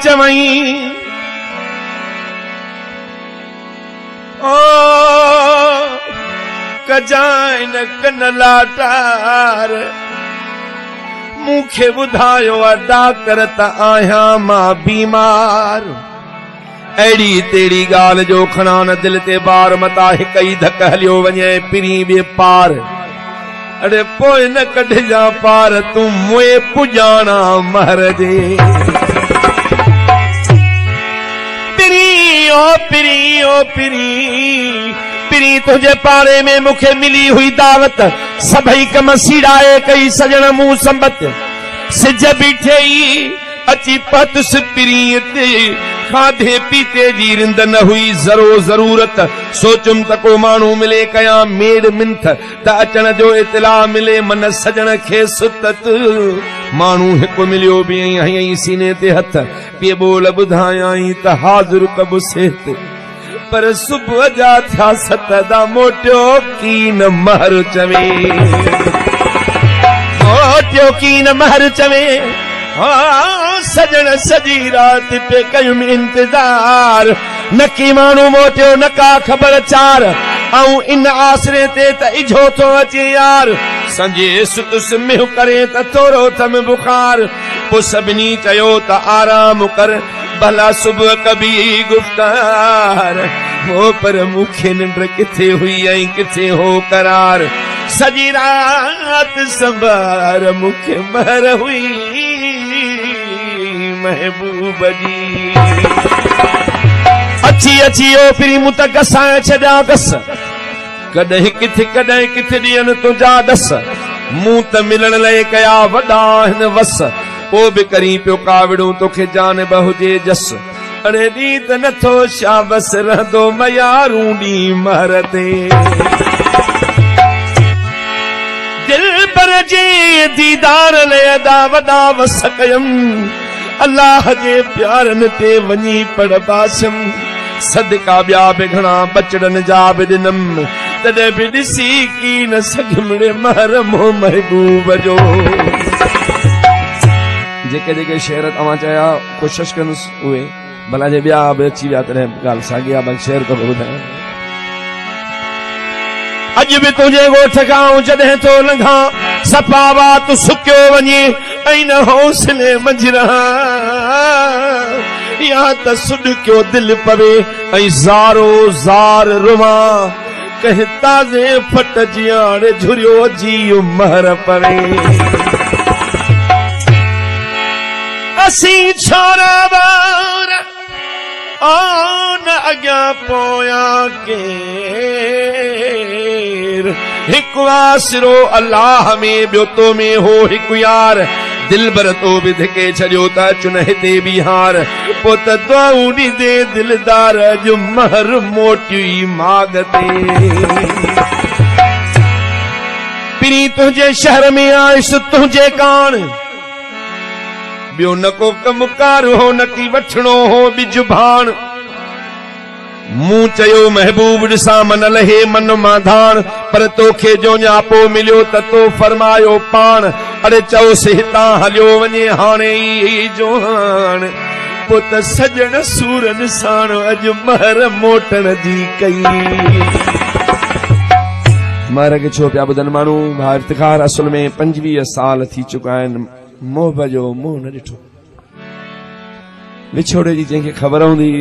चवई ओ कजाए न कन लाटार मूंखे ॿुधायो आ डॉक्टर त आहियां मां बीमार। अहिड़ी तेड़ी ॻाल्हि जो खणा न दिल ते बार मता हिक ई धक हलियो वञे पिरी ॿिए पार। अड़े पोइ न कढिजां पार तूं मुए पुॼाणा महर जे। पिरी ओ पिरी ओ पिरी पिरी तुझे पाड़े में मुखे मिली हुई दावत सभई कम सीड़ाए कई सजण मुंह संबत सिज बीठे ई अची पतुस पिरी ते खाधे पीते जी रिंद न हुई जरो जरूरत सोचुम त को माण्हू मिले कया मेड़ मिंथ त अचण जो इतला मिले मन सजण खे सुतत माण्हू हिकु मिलियो बि हयई सीने ते हथ पीए बोल ॿुधायाई त हाज़िर कब सेत पर सुबुह जा थिया सत दा मोटियो कीन महर चवे मोटियो कीन महर चवे सजण सजी रात पे कयुम इंतजार न की माण्हू मोटियो न का ख़बर चार ऐं इन आसरे ते त इझो थो अचे यार संजे सुतुस मिह करे त थोरो थम बुखार पोइ सभिनी चयो त आराम कर भला सुबुह कभी गुफ्तार हो पर मूंखे निंड किथे हुई ऐं किथे हो करार सजी रात संभार मूंखे महर हुई महबूब जी। अची अची ओ पिरी मूं त गसाए छॾिया गस कॾहिं किथे ॾियनि तुंहिंजा डस मूं त मिलण लाइ कया वॾा हिन वस पोइ बि करी पियो काविड़ूं तोखे जान ब हुजे जस। अड़े ॾींहुं त नथो शाबस रहंदो मयारूं ॾींहुं महर ते दिल पर जे दीदार लाइ अदा वॾा वस कयमि अल्लाह जे प्यारनि ते वञी पढ़ बासम सदका ॿिया बि घणा बचड़नि जा बि ॾिनम तॾहिं बि ॾिसी की न सघिमड़े महर मो महबूब जो। जेके जेके शेर तव्हां चया कोशिशि कंदुसि उहे भला जे ॿिया बि अची विया तॾहिं ॻाल्हि साॻी आहे शेर तो ॿुधायां। अॼु बि तुंहिंजे ॻोठ खां जॾहिं थो लंघा सफ़ावा तूं सुकियो वञे ऐं न हौसले मंझिरा या त सुॾकियो दिलि पवे ऐं ज़ारो ज़ार रुमा कंहिं ताज़े फट जियाड़े झुरियो जी महर पवे। असीं छोरा ॿार न अॻियां पोयां केर हिकु आसिरो अल्लाह में ॿियो तो में हो हिकु यार दिल भर तो बि धिके छॾियो त चुन हिते बि हार पोइ त दुआऊं ॾींदे दिलदार जो महर मोटी माग ते। पिरी तुंहिंजे शहर में आयुसि तुंहिंजे कान ॿियो न को कमकार हो न की वठणो हो बि जुबान मूं चयो महबूब ॾिसां मन लहे मन मां धाण पर तोखे जो न्यापो मिलियो त तो फरमायो पाण अड़े चओसि हितां हलियो वञे हाणे ई जोहान पोइ त सजण सूरन साण अॼु महर मोटण जी कई। महर खे छो पिया ॿुधनि माण्हू भाउ इफ्तिखार असुल में 25 साल थी चुका आहिनि मोह जो मोह न ॾिठो विछोड़े जी जंहिंखे ख़बर हूंदी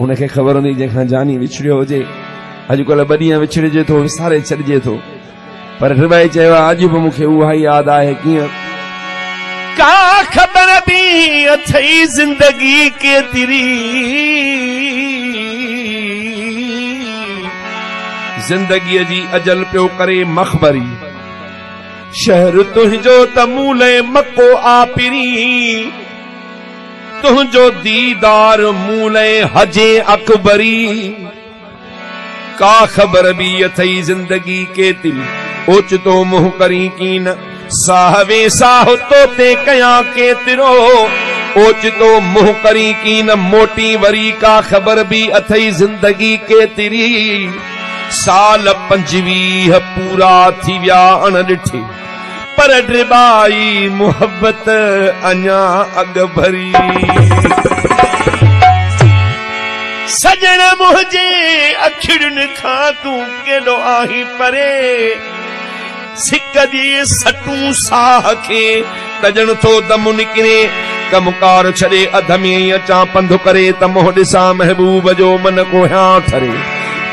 उनखे ख़बर हूंदी जंहिंखां जानी विछड़ियो हुजे अॼुकल्ह 2 ॾींहं विछड़िजे थो विसारे छॾिजे थो पर रिवाई चयो आहे अॼु बि मूंखे उहा ई यादि आहे कीअं का ख़बर बि अथई ज़िंदगी केतिरी ज़िंदगीअ जी अजल पियो करे मख़बरी शहर तुंहिंजो त मूले मको आपिरी तुंहिंजो दीदार मूले हजे अकबरी का ख़बर बि अथई ज़िंदगी केतिरी ओचितो मुंहुं करी कीन साहवे साह तो ते कयां केतिरो ओचितो मुंहुं करी कीन मोटी वरी का ख़बर बि अथई ज़िंदगी केतिरी साल 25 पूरा थी विया अण ॾिठे पर ड्रिबाई मोहब्बत अञा अग भरी। सजण मुझे अखिड़न खां तू केॾो आही परे, सिक जी सटूं साह खे तजण थो दम निकिरे, कमकार छॾे अध में अचां पंधु करे, त मोह ॾिसां महबूब जो मन को ह्या ठरे।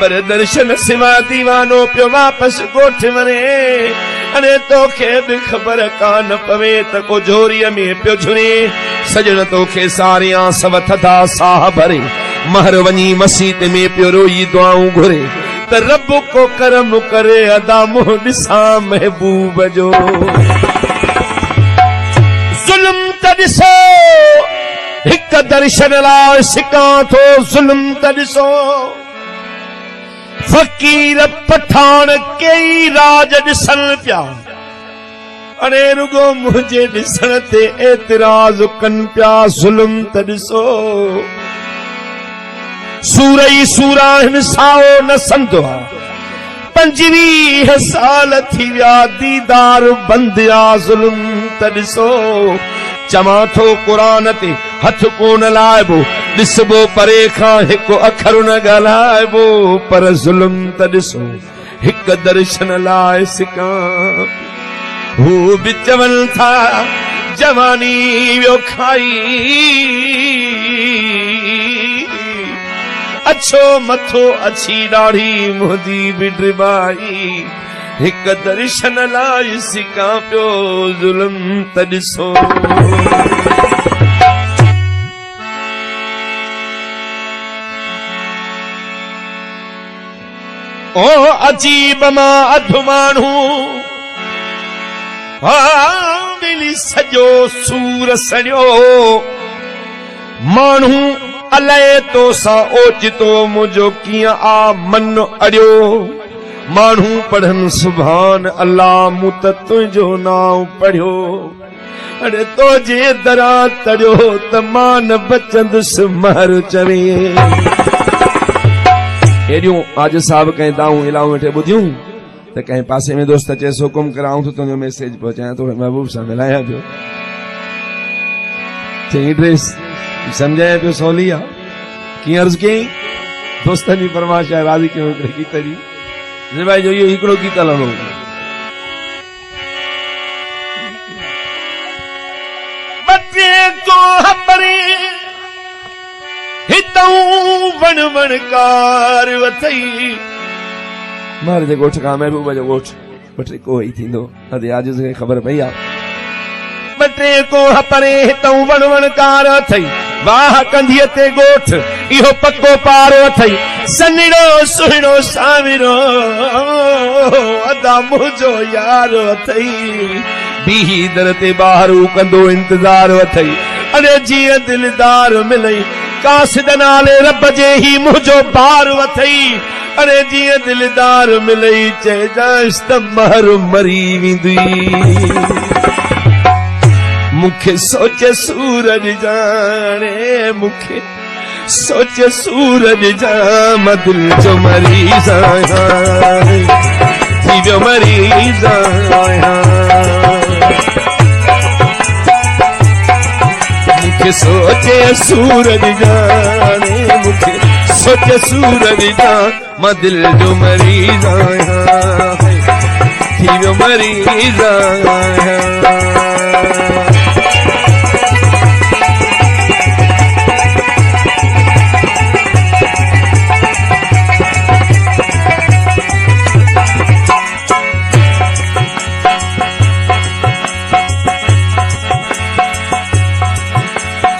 पर दर्शन सिवा दीवानो पियो वापस ॻोठ वञे, अने तोखे बि ख़बर कान पवे त को झोरीअ में पियो झुरे। सजण तोखे सारियां सव थधा साह भरे, महर वञी मसीत में पियो रोई दुआऊं घुरे, त रब को करम करे अदा मुंह ॾिसां महबूब जो। ज़ुल्म त ॾिसो हिक दर्शन लाइ सिकां थो, ज़ुल्म त ॾिसो फ़कीर पठान कई राज ॾिसण पिया, अड़े रुगो मुंहिंजे ॾिसण ते एतिराज़ कनि पिया। ज़ुल्म त ॾिसो सूरई सूराहिन साओ न संदो आ, 25 साल थी विया दीदार बंदि आ। ज़ुल्म त ॾिसो चवां थो क़ुरान ते हथ कोन लाइबो, ॾिसबो परे खां हिकु अखर न ॻाल्हाइबो, पर ज़ुल्म त ॾिसो हिक दर्शन लाइ सिकां। हू बि चवनि था जवानी वियो खाई, अच्छो मथो अछी ॾाढ़ी मुंहिंजी बि ड्रिबाई, हिक दर्शन लाइ सिकां पियो। ज़ुल्म त ॾिसो ओ अजीब मां अधु माण्हू मिली सॼो सूर सड़ियो, माण्हू अलाए तो सां ओचितो मुंहिंजो कीअं आ मन अड़ियो। माण्हू पढ़नि सुभान अल्लाह, मूं त तुंहिंजो नाम पढ़ियो, अड़े तो जे दरां तड़ियो त मां न बचंदुसि महर चवे। हेॾियूं आज साहब कंहिं दाऊं इलाऊं वेठे ॿुधियूं त कंहिं पासे में दोस्त चएसि हुकुम कराऊं त तुंहिंजो मैसेज पहुचायां थो, महबूब सां मिलायां पियो। चई ड्रेस सम्झायां पियो सवली आहे, कीअं अर्ज़ु कयईं दोस्तनि जी फरमाइश आहे, राज़ी कयूं हिकिड़े गीत जी। भाई जो इहो हिकिड़ो गीत हलंदो, बचे को हबरे हितऊं वण वणकार वथई। मारे जे ॻोठ खां महबूब जो ॻोठ ॿटे को ई थींदो, अॼु आज खे ख़बर पई आहे। ॿटे को हपरे हितऊं वण वणकार अथई, वाह कंधीअ ते ॻोठ इहो पको पारो अथई। सन्हिड़ो सुहिणो साविरो अदा मुंहिंजो यार अथई, बीही दर ते ॿाहिरू कंदो इंतज़ार अथई। अड़े जीअं दिलदार मिलई कासिद नाले रब जे ही मुंहिंजो बार अथई। अड़े जीअं दिलदार मिलई चइजांइसि त महर मरी वेंदी। मूंखे सोच सूरज जाने, मूंखे सोच सूरज जा, मां दिल जो मरीज़ आहियां, थी वियो मरीज़ आहियां। मूंखे सोचे सूरज जाने, मूंखे सोच सूरज जा, मां दिल जो मरीज़ आहियां, थी वियो मरीज़ आहियां।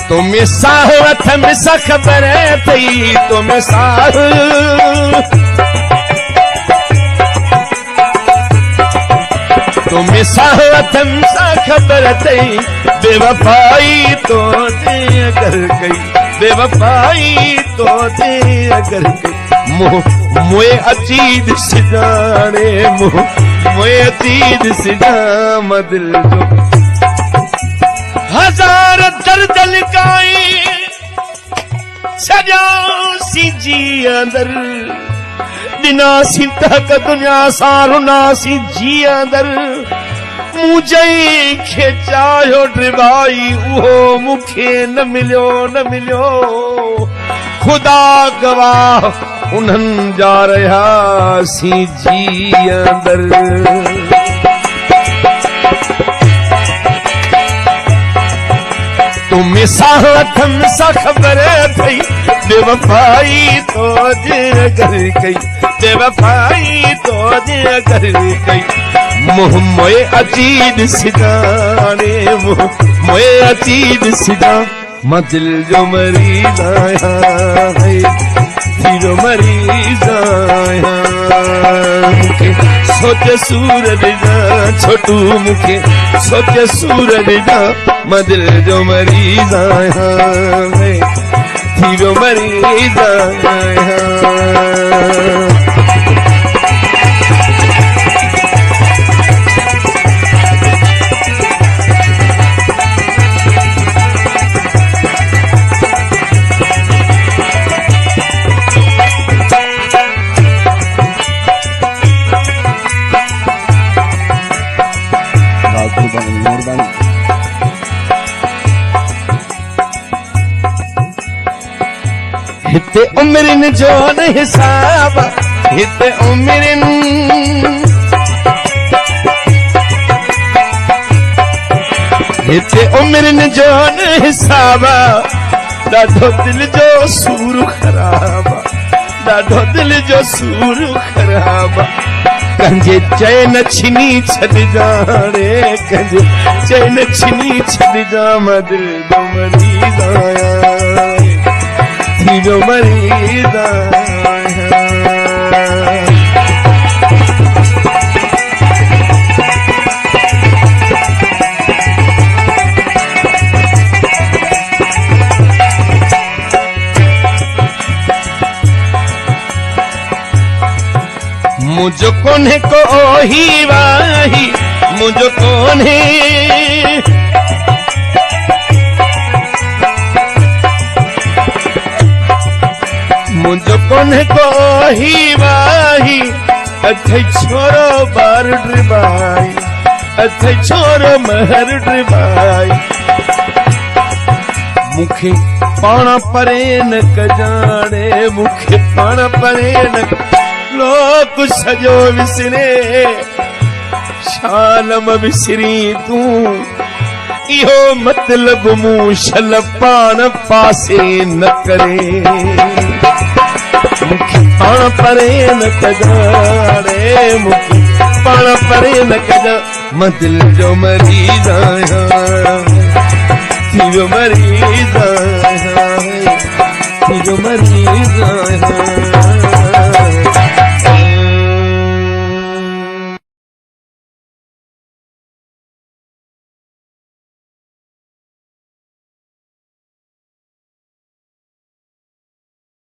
तुम्हें साह हथ में सा ख़बर थई, तुम्हें साह तुम्हें साह हथ में सा ख़बर थई। बेवफाई तो दे अगर कई, बेवफाई तो दे अगर कई। मोए अचीद सिजाने, मोए अचीद सिजाम दिल जो। हजार दर्द लिकाई सजा सी जी अंदर, दिना सी तक दुनिया सारुना सी जी अंदर। मुझे खेचायो ड्रिबाई उहो मुखे न मिलियो खुदा गवाह उन्हनि जा रहियासीं जी अंदर तुम्हें साथम सा खबर थई बेवफाई तो घर गई बेवफाई तो घर गई मुँह मोए अजीद सिजाने मुँह मोए अजीद सिजा मां दिल जो मरीज आया है दिलो मरीज आया मुखे सोच सूरज जा छोटू मुखे सोच सूरज जा मां दिल जो मरीज आया है दिलो मरीज आया हिते उम्रन जो न हिसाब हिते उम्रन हिते उम्रन जो न हिसाब ॾाढो दिल जो सूर ख़राब ॾाढो दिल जो सूर ख़राब कंहिंजे चैन छिनी छॾिजाणे कंहिंजे चैन छिनी छॾिजा मां दिल जो मरीज़ आहियां जो मरीज़ आहियां मुझो कोन्हे को ही वाही मुझो कोन्हे मुझो कोन्हे को ही वाही अथई छोरो बार ड्रिबाई अथई छोरो महर ड्रिबाई मुखे पाण परे न कजाणे मुखे पाण परे न लोक सजो विसरे शालम विसरी तूं इहो मतलब मूं शल पाण पासे न करे मुखे पाण परे न कजाणे मुखे पाण परे न कजा मां दिल जो मरीज़ आहियां दिल जो मरीज़ आहियां